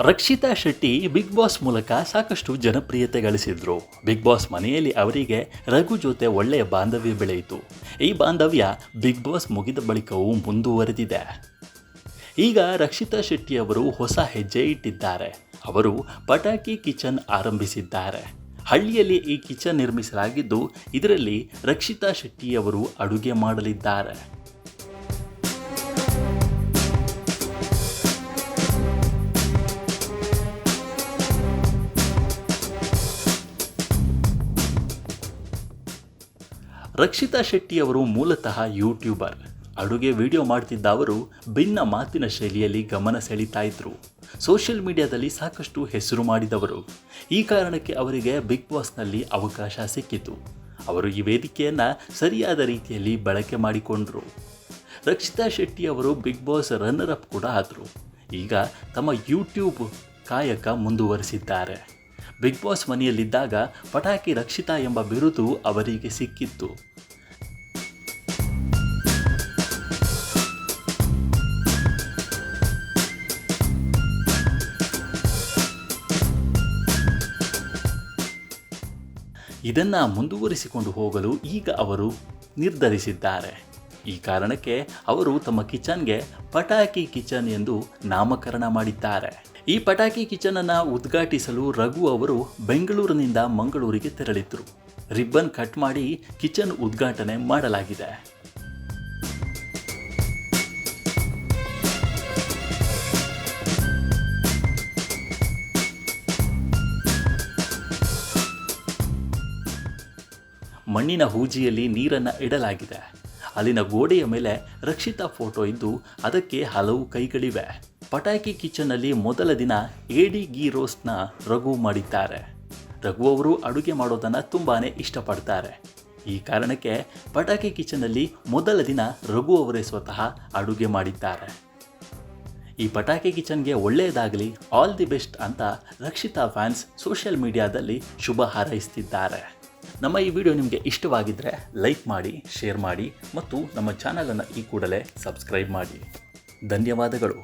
Rakshita Shetty big boss ಮೂಲಕ ಸಾಕಷ್ಟು ಜನಪ್ರಿಯತೆ ಗಳಿಸಿದ್ರು. ಬಿಗ್ ಬಾಸ್ ಮನೆಯಲ್ಲಿ ಅವರಿಗೆ ರಘು ಜೊತೆ ಒಳ್ಳೆಯ ಬಾಂಧವ್ಯ ಬೆಳೆಯಿತು. ಈ ಬಾಂಧವ್ಯ ಬಿಗ್ ಬಾಸ್ ಮುಗಿದ ಬಳಿಕವೂ ಮುಂದುವರೆದಿದೆ. ಈಗ ರಕ್ಷಿತಾ ಶೆಟ್ಟಿ ಅವರು ಹೊಸ ಹೆಜ್ಜೆ ಇಟ್ಟಿದ್ದಾರೆ. ಅವರು ಪಟಾಕಿ ಕಿಚನ್ ಆರಂಭಿಸಿದ್ದಾರೆ. ಹಳ್ಳಿಯಲ್ಲಿ ಈ ಕಿಚನ್ ನಿರ್ಮಿಸಲಾಗಿದ್ದು, ಇದರಲ್ಲಿ ರಕ್ಷಿತಾ ಶೆಟ್ಟಿ ಅವರು ಅಡುಗೆ ಮಾಡಲಿದ್ದಾರೆ. ರಕ್ಷಿತಾ ಶೆಟ್ಟಿ ಅವರು ಮೂಲತಃ ಯೂಟ್ಯೂಬರ್. ಅಡುಗೆ ವಿಡಿಯೋ ಮಾಡ್ತಿದ್ದ ಅವರು ಭಿನ್ನ ಮಾತಿನ ಶೈಲಿಯಲ್ಲಿ ಗಮನ ಸೆಳೀತಾ ಇದ್ರು. ಸೋಷಿಯಲ್ ಮೀಡಿಯಾದಲ್ಲಿ ಸಾಕಷ್ಟು ಹೆಸರು ಮಾಡಿದವರು. ಈ ಕಾರಣಕ್ಕೆ ಅವರಿಗೆ ಬಿಗ್ ಬಾಸ್ನಲ್ಲಿ ಅವಕಾಶ ಸಿಕ್ಕಿತು. ಅವರು ಈ ವೇದಿಕೆಯನ್ನು ಸರಿಯಾದ ರೀತಿಯಲ್ಲಿ ಬಳಕೆ ಮಾಡಿಕೊಂಡರು. ರಕ್ಷಿತಾ ಶೆಟ್ಟಿ ಅವರು ಬಿಗ್ ಬಾಸ್ ರನ್ನರ್ ಅಪ್ ಕೂಡ ಆದರು. ಈಗ ತಮ್ಮ ಯೂಟ್ಯೂಬ್ ಕಾಯಕ ಮುಂದುವರಿಸಿದ್ದಾರೆ. ಬಿಗ್ ಬಾಸ್ ಮನೆಯಲ್ಲಿದ್ದಾಗ ಪಟಾಕಿ ರಕ್ಷಿತಾ ಎಂಬ ಬಿರುದು ಅವರಿಗೆ ಸಿಕ್ಕಿತ್ತು. ಇದನ್ನು ಮುಂದುವರಿಸಿಕೊಂಡು ಹೋಗಲು ಈಗ ಅವರು ನಿರ್ಧರಿಸಿದ್ದಾರೆ. ಈ ಕಾರಣಕ್ಕೆ ಅವರು ತಮ್ಮ ಕಿಚನ್ಗೆ ಪಟಾಕಿ ಕಿಚನ್ ಎಂದು ನಾಮಕರಣ ಮಾಡಿದ್ದಾರೆ. ಈ ಪಟಾಕಿ ಕಿಚನನ್ನು ಉದ್ಘಾಟಿಸಲು ರಘು ಅವರು ಬೆಂಗಳೂರಿನಿಂದ ಮಂಗಳೂರಿಗೆ ತೆರಳಿದ್ರು. ರಿಬ್ಬನ್ ಕಟ್ ಮಾಡಿ ಕಿಚನ್ ಉದ್ಘಾಟನೆ ಮಾಡಲಾಗಿದೆ. ಮಣ್ಣಿನ ಹೂಜಿಯಲ್ಲಿ ನೀರನ್ನು ಇಡಲಾಗಿದೆ. ಅಲ್ಲಿನ ಗೋಡೆಯ ಮೇಲೆ ರಕ್ಷಿತಾ ಫೋಟೋ ಇದ್ದು ಅದಕ್ಕೆ ಹಲವು ಕೈಗಳಿವೆ. ಪಟಾಕಿ ಕಿಚನ್ನಲ್ಲಿ ಮೊದಲ ದಿನ ಏಡಿ ಗೀ ರೋಸ್ಟ್ನ ರಘು ಮಾಡಿದ್ದಾರೆ. ರಘು ಅವರು ಅಡುಗೆ ಮಾಡೋದನ್ನು ತುಂಬಾ ಇಷ್ಟಪಡ್ತಾರೆ. ಈ ಕಾರಣಕ್ಕೆ ಪಟಾಕಿ ಕಿಚನ್ನಲ್ಲಿ ಮೊದಲ ದಿನ ರಘು ಅವರೇ ಸ್ವತಃ ಅಡುಗೆ ಮಾಡಿದ್ದಾರೆ. ಈ ಪಟಾಕಿ ಕಿಚನ್ಗೆ ಒಳ್ಳೆಯದಾಗಲಿ, ಆಲ್ ದಿ ಬೆಸ್ಟ್ ಅಂತ ರಕ್ಷಿತಾ ಫ್ಯಾನ್ಸ್ ಸೋಷಿಯಲ್ ಮೀಡಿಯಾದಲ್ಲಿ ಶುಭ ಹಾರೈಸ್ತಿದ್ದಾರೆ. ನಮ್ಮ ಈ ವಿಡಿಯೋ ನಿಮಗೆ ಇಷ್ಟವಾಗಿದ್ದರೆ ಲೈಕ್ ಮಾಡಿ, ಶೇರ್ ಮಾಡಿ ಮತ್ತು ನಮ್ಮ ಚಾನಲನ್ನು ಈ ಕೂಡಲೇ ಸಬ್ಸ್ಕ್ರೈಬ್ ಮಾಡಿ. ಧನ್ಯವಾದಗಳು.